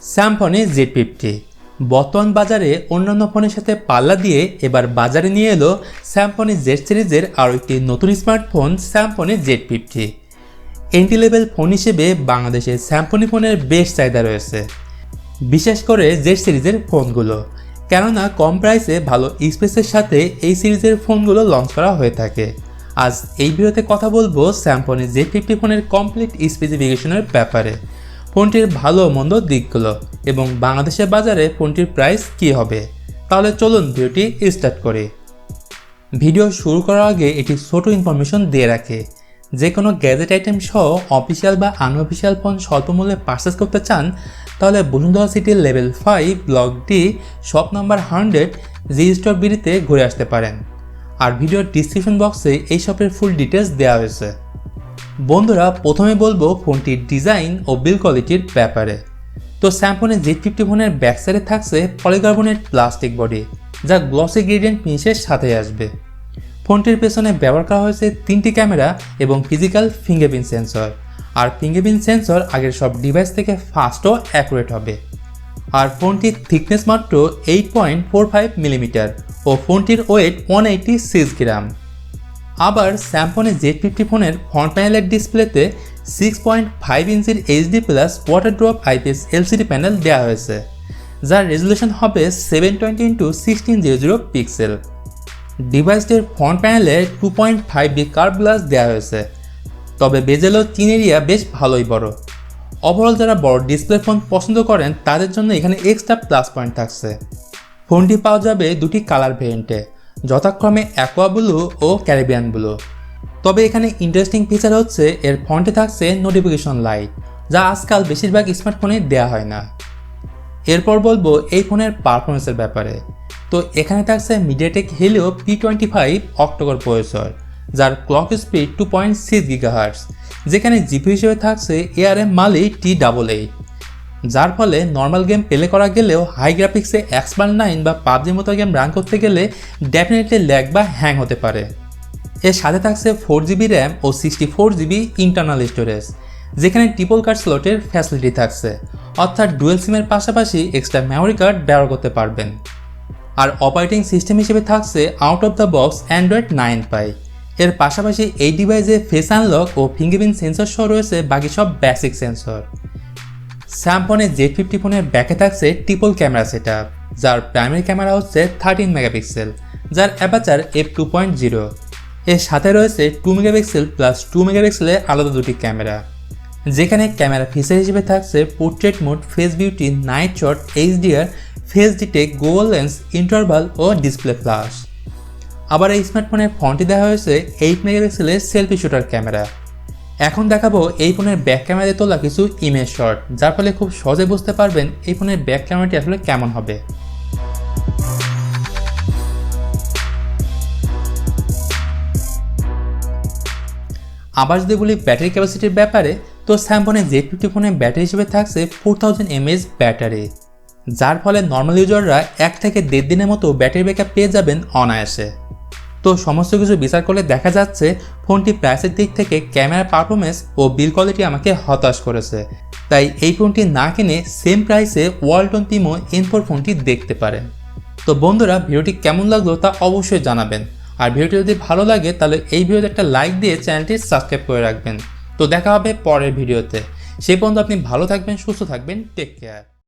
Symphony Z50 বর্তমান বাজারে অন্যান্য ফোনের সাথে পাল্লা দিয়ে এবার বাজারে নিয়ে এলো Symphony Z সিরিজের আরও একটি নতুন smartphone Symphony Z50। Entry level phone হিসেবে বাংলাদেশে Symphony ফোনের বেশ চাহিদা রয়েছে, বিশেষ করে Z সিরিজের ফোনগুলো, কেননা কম প্রাইসে ভালো স্পেসের সাথে এই সিরিজের ফোনগুলো লঞ্চ করা হয়ে থাকে। আজ এই ভিডিওতে কথা বলবো Symphony Z50 ফোনের কমপ্লিট স্পেসিফিকেশনের ব্যাপারে, ফোনটির ভালো মন্দ দিকগুলো এবং বাংলাদেশের বাজারে ফোনটির প্রাইস কী হবে। তাহলে চলুন ভিডিওটি স্টার্ট করি। ভিডিও শুরু করার আগে এটি ছোট ইনফরমেশন দিয়ে রাখে, যে কোনো গ্যাজেট আইটেম সহ অফিসিয়াল বা আনঅফিসিয়াল ফোন স্বল্প মূল্যে পারচেস করতে চান তাহলে বসুন্ধরা সিটির level 5 block D shop number 100 জি স্টোর বিডিতে ঘুরে আসতে পারেন। আর ভিডিওর ডিসক্রিপশন বক্সে এই শপের ফুল ডিটেলস দেওয়া হয়েছে। বন্ধুরা, প্রথমে বলবো ফোনটির ডিজাইন ও বিল্ড কোয়ালিটির ব্যাপারে। তো Symphony Z50 ফোনের ব্যাকসাইডে থাকছে পলিকার্বনেট প্লাস্টিক বডি, যা গ্লসি গ্রেডিয়েন্ট ফিনিশের সাথে আসবে। ফোনটির পেছনে ব্যবহার করা হয়েছে 3টি ক্যামেরা এবং ফিজিক্যাল ফিঙ্গারপ্রিন্ট সেন্সর। আর ফিঙ্গারপ্রিন্ট সেন্সর আগের সব ডিভাইস থেকে ফাস্ট ও অ্যাকুরেট হবে। আর ফোনটির থিকনেস মাত্র 8.45 মিলিমিটার ও ফোনটির ওয়েট 186 গ্রাম। আবার Symphony Z50 ফোনের ফ্রন্ট প্যানেলের ডিসপ্লেতে 6.5 ইঞ্চির HD plus water drop IPS LCD panel দেওয়া হয়েছে, যার রেজুলেশন হবে 720x1600 পিক্সেল। ডিভাইসটির ফ্রন্ট প্যানেলে 2.5D কার্ভ গ্লাস দেওয়া হয়েছে, তবে বেজেল ও চিন এরিয়া বেশ ভালোই বড়। ওভারঅল যারা বড় ডিসপ্লে ফোন পছন্দ করেন তাদের জন্য এখানে এক্সট্রা প্লাস পয়েন্ট থাকছে। ফোনটি পাওয়া যাবে দুটি কালার ভেরিয়েন্টে, যথাক্রমে অ্যাকোয়া ব্লু ও ক্যারিবিয়ান ব্লু। তবে এখানে ইন্টারেস্টিং ফিচার হচ্ছে এর ফ্রন্টে থাকছে নোটিফিকেশন লাইট, যা আজকাল বেশিরভাগ স্মার্টফোনে দেওয়া হয় না। এরপর বলবো এই ফোনের পারফরমেন্সের ব্যাপারে। তো এখানে থাকছে MediaTek Helio P25 octa-core processor, যার ক্লক স্পিড 2.6 GHz, যেখানে জিপি হিসেবে থাকছে ARM Mali T88, যার ফলে নর্মাল গেম প্লে করা গেলেও হাই গ্রাফিক্সে এক্সপার্ট 9 বা পাবজির মতো গেম রান করতে গেলে ডেফিনেটলি ল্যাগ বা হ্যাং হতে পারে। এর সাথে থাকছে 4GB র্যাম ও 64GB ইন্টারনাল স্টোরেজ, যেখানে ট্রিপল কার্ড স্লটের ফ্যাসিলিটি থাকছে, অর্থাৎ ডুয়েল সিমের পাশাপাশি এক্সট্রা মেমোরি কার্ড ব্যবহার করতে পারবেন। আর অপারেটিং সিস্টেম হিসেবে থাকছে out of the box Android 9 Pie। এর পাশাপাশি এই ডিভাইসে ফেস আনলক ও ফিঙ্গারপ্রিন্ট সেন্সর সহ রয়েছে বাকি সব বেসিক সেন্সর। Symphony Z50 ফোনের ব্যাকে থাকছে ট্রিপল ক্যামেরা সেটআপ, যার প্রাইমারি ক্যামেরা হচ্ছে 13 মেগাপিক্সেল, যার অ্যাপারচার f2.0। এর সাথে রয়েছে 2 মেগাপিক্সেল প্লাস 2 মেগাপিক্সেলের আলাদা দুটি ক্যামেরা, যেখানে ক্যামেরা ফিচার হিসেবে থাকছে portrait mode, face beauty, night shot, HDR, face detect, Google lens, interval ও ডিসপ্লে ফ্ল্যাশ। আবার এই স্মার্টফোনের ফ্রন্টে দেওয়া হয়েছে 8 মেগাপিক্সেলের সেলফি শুটার ক্যামেরা। এখন দেখাবো এই ফোনের ব্যাক ক্যামেরাতে তোলা কিছু ইমেজ শট, যার ফলে খুব সহজে বুঝতে পারবেন এই ফোনের ব্যাক ক্যামেরাটি আসলে কেমন হবে। আবার যদি বলি ব্যাটারি ক্যাপাসিটির ব্যাপারে, তো Symphony Z50 ফোনের ব্যাটারি হিসেবে থাকছে 4000 mAh ব্যাটারি, যার ফলে নর্মাল ইউজাররা 1 থেকে 1.5 দিনের মতো ব্যাটারি ব্যাকআপ পেয়ে যাবেন অনায়াসে। তো সমস্ত কিছু বিচার করলে দেখা যাচ্ছে ফোনটি প্রাইসের দিক থেকে ক্যামেরা পারফরমেন্স ও বিল কোয়ালিটি আমাকে হতাশ করেছে, তাই এই ফোনটি না কিনে সেম প্রাইসে ওয়ালটন টিমো N4 ফোনটি দেখতে পারেন। তো বন্ধুরা, ভিডিওটি কেমন লাগলো তা অবশ্যই জানাবেন। আর ভিডিওটি যদি ভালো লাগে তাহলে এই ভিডিওতে একটা লাইক দিয়ে চ্যানেলটি সাবস্ক্রাইব করে রাখবেন। তো দেখা হবে পরের ভিডিওতে। সেই পর্যন্ত আপনি ভালো থাকবেন, সুস্থ থাকবেন, টেক কেয়ার।